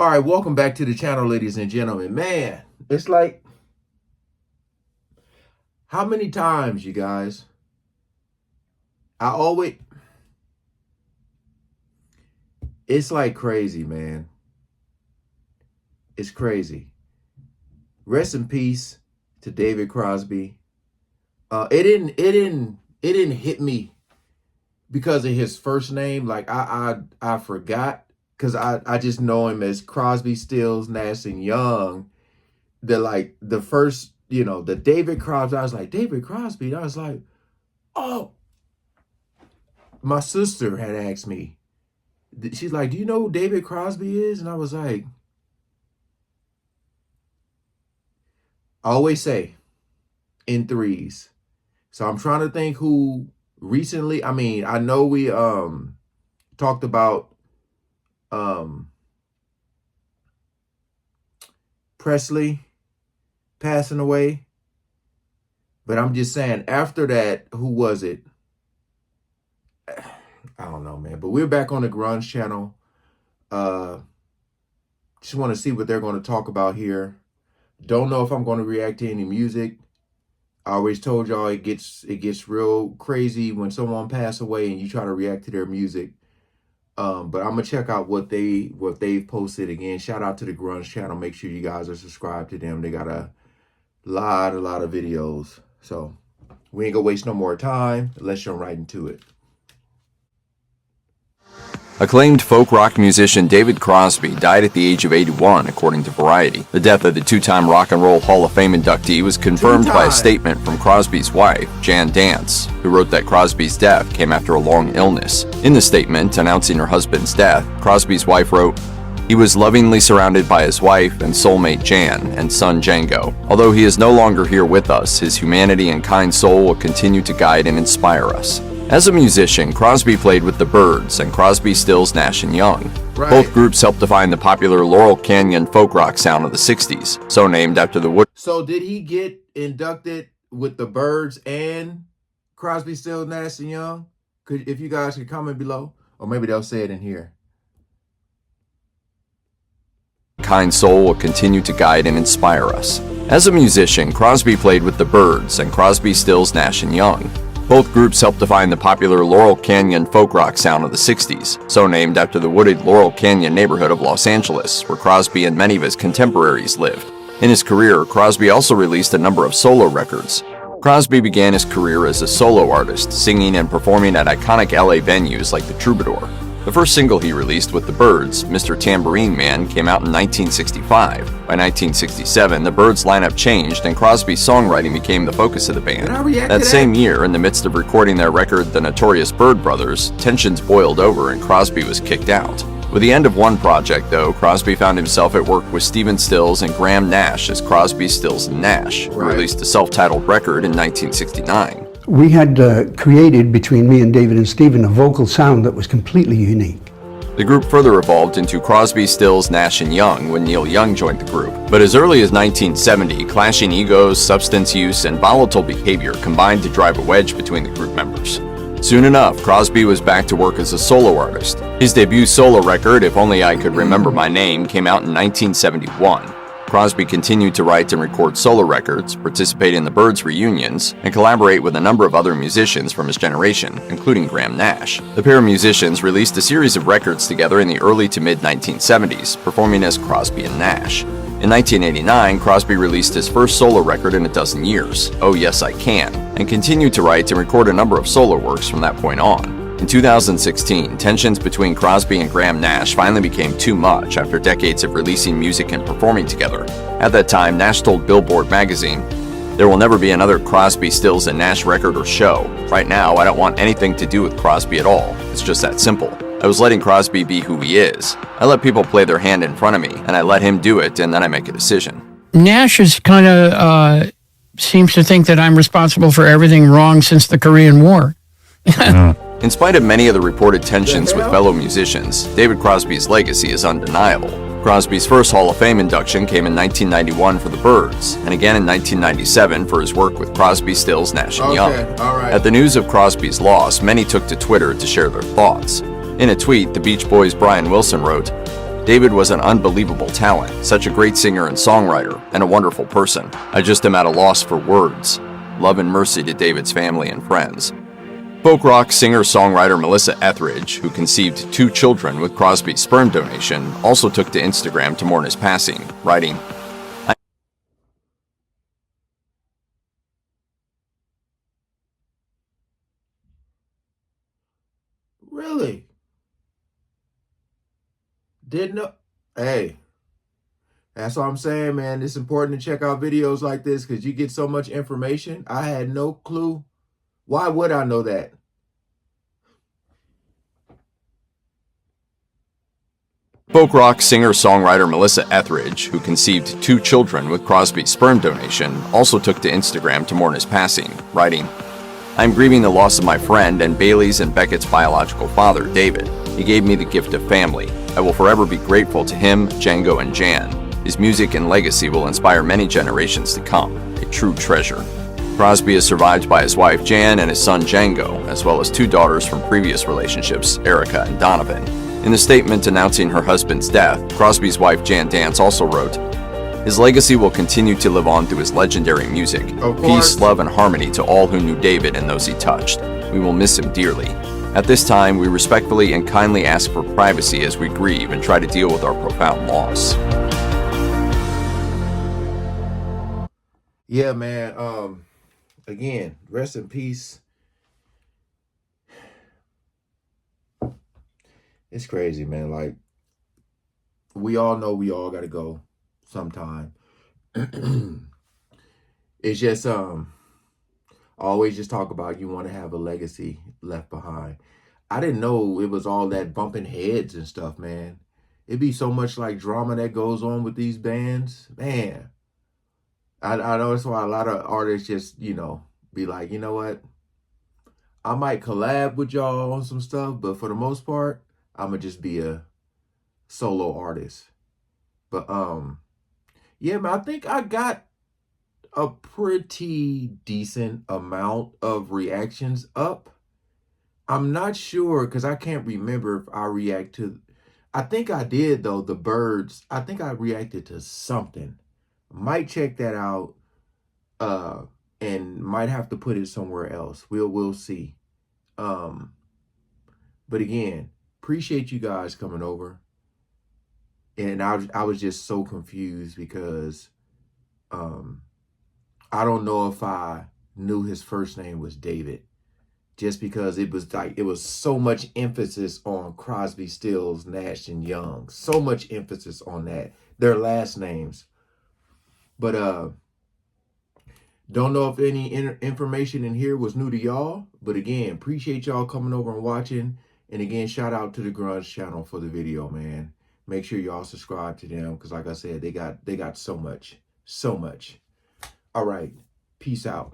All right, welcome back to the channel, ladies and gentlemen. Man, it's like, how many times, you guys? It's like crazy, man. It's crazy. Rest in peace to David Crosby. It didn't hit me because of his first name. Like I forgot, because I just know him as Crosby, Stills, Nash and Young. The first, the David Crosby, I was like, David Crosby. I was like, oh. My sister had asked me, she's like, do you know who David Crosby is? And I was like, I always say in threes. So I'm trying to think who recently. I mean, I know we talked about Presley passing away, but I'm just saying after that, who was it? I don't know, man. But we're back on the Grunge channel. Just want to see what they're going to talk about here. Don't know if I'm going to react to any music. I always told y'all it gets real crazy when someone pass away and you try to react to their music. But I'm gonna check out what they've posted. Again, shout out to the Grunge channel. Make sure you guys are subscribed to them. They got a lot of videos. So we ain't gonna waste no more time. Let's jump right into it. Acclaimed folk rock musician David Crosby died at the age of 81, according to Variety. The death of the two-time Rock and Roll Hall of Fame inductee was confirmed by a statement from Crosby's wife, Jan Dance, who wrote that Crosby's death came after a long illness. In the statement announcing her husband's death, Crosby's wife wrote, "He was lovingly surrounded by his wife and soulmate Jan and son Django. Although he is no longer here with us, his humanity and kind soul will continue to guide and inspire us." As a musician, Crosby played with the Byrds and Crosby, Stills, Nash and Young. Right. Both groups helped define the popular Laurel Canyon folk rock sound of the 60s, so named after the wood. So did he get inducted with the Byrds and Crosby, Stills, Nash and Young? If you guys could comment below, or maybe they'll say it in here. Kind soul will continue to guide and inspire us. As a musician, Crosby played with the Byrds and Crosby, Stills, Nash and Young. Both groups helped define the popular Laurel Canyon folk rock sound of the 60s, so named after the wooded Laurel Canyon neighborhood of Los Angeles, where Crosby and many of his contemporaries lived. In his career, Crosby also released a number of solo records. Crosby began his career as a solo artist, singing and performing at iconic LA venues like the Troubadour. The first single he released with the Byrds, Mr. Tambourine Man, came out in 1965. By 1967, the Byrds lineup changed and Crosby's songwriting became the focus of the band. That same year, in the midst of recording their record The Notorious Byrd Brothers, tensions boiled over and Crosby was kicked out. With the end of one project, though, Crosby found himself at work with Stephen Stills and Graham Nash as Crosby, Stills and Nash, who released a self-titled record in 1969. We had created, between me and David and Stephen, a vocal sound that was completely unique. The group further evolved into Crosby, Stills, Nash and Young when Neil Young joined the group. But as early as 1970, clashing egos, substance use, and volatile behavior combined to drive a wedge between the group members. Soon enough, Crosby was back to work as a solo artist. His debut solo record, If Only I Could Remember My Name, came out in 1971. Crosby continued to write and record solo records, participate in the Byrds reunions, and collaborate with a number of other musicians from his generation, including Graham Nash. The pair of musicians released a series of records together in the early to mid-1970s, performing as Crosby and Nash. In 1989, Crosby released his first solo record in a dozen years, Oh Yes I Can, and continued to write and record a number of solo works from that point on. In 2016, tensions between Crosby and Graham Nash finally became too much after decades of releasing music and performing together. At that time, Nash told Billboard magazine, "There will never be another Crosby, Stills and Nash record or show. Right now, I don't want anything to do with Crosby at all. It's just that simple. I was letting Crosby be who he is. I let people play their hand in front of me, and I let him do it, and then I make a decision." Nash is kind of seems to think that I'm responsible for everything wrong since the Korean War. In spite of many of the reported tensions with fellow musicians, David Crosby's legacy is undeniable. Crosby's first Hall of Fame induction came in 1991 for the Byrds, and again in 1997 for his work with Crosby, Stills, Nash and Young. At the news of Crosby's loss, many took to Twitter to share their thoughts. In a tweet, the Beach Boys' Brian Wilson wrote, David was an unbelievable talent, such a great singer and songwriter, and a wonderful person. I just am at a loss for words. Love and mercy to David's family and friends. Folk rock singer-songwriter Melissa Etheridge, who conceived 2 children with Crosby's sperm donation, also took to Instagram to mourn his passing, writing, Really? Didn't know. Hey, that's what I'm saying, man. It's important to check out videos like this because you get so much information. I had no clue. Why would I know that? Folk rock singer-songwriter Melissa Etheridge, who conceived 2 children with Crosby's sperm donation, also took to Instagram to mourn his passing, writing, I'm grieving the loss of my friend and Bailey's and Beckett's biological father, David. He gave me the gift of family. I will forever be grateful to him, Django, and Jan. His music and legacy will inspire many generations to come. A true treasure. Crosby is survived by his wife Jan and his son Django, as well as 2 daughters from previous relationships, Erica and Donovan. In the statement announcing her husband's death, Crosby's wife Jan Dance also wrote, his legacy will continue to live on through his legendary music. Peace, love, and harmony to all who knew David and those he touched. We will miss him dearly. At this time, we respectfully and kindly ask for privacy as we grieve and try to deal with our profound loss. Yeah, man. Again, rest in peace. It's crazy, man. Like, we all know we all got to go sometime. It's just, always just talk about you want to have a legacy left behind. I didn't know it was all that bumping heads and stuff, man. It'd be so much like drama that goes on with these bands. Man, I know that's why a lot of artists just, be like, you know what? I might collab with y'all on some stuff, but for the most part, I'm going to just be a solo artist. But, yeah, man, I think I got a pretty decent amount of reactions up. I'm not sure because I can't remember if I react to. I think I did though. The birds. I think I reacted to something. Might check that out. And might have to put it somewhere else. We'll see. But again, appreciate you guys coming over. And I was just so confused because I don't know if I knew his first name was David, just because it was so much emphasis on Crosby, Stills, Nash, and Young. So much emphasis on that, their last names. But don't know if any information in here was new to y'all. But again, appreciate y'all coming over and watching. And again, shout out to the Grunge channel for the video, man. Make sure y'all subscribe to them because, like I said, they got so much. All right. Peace out.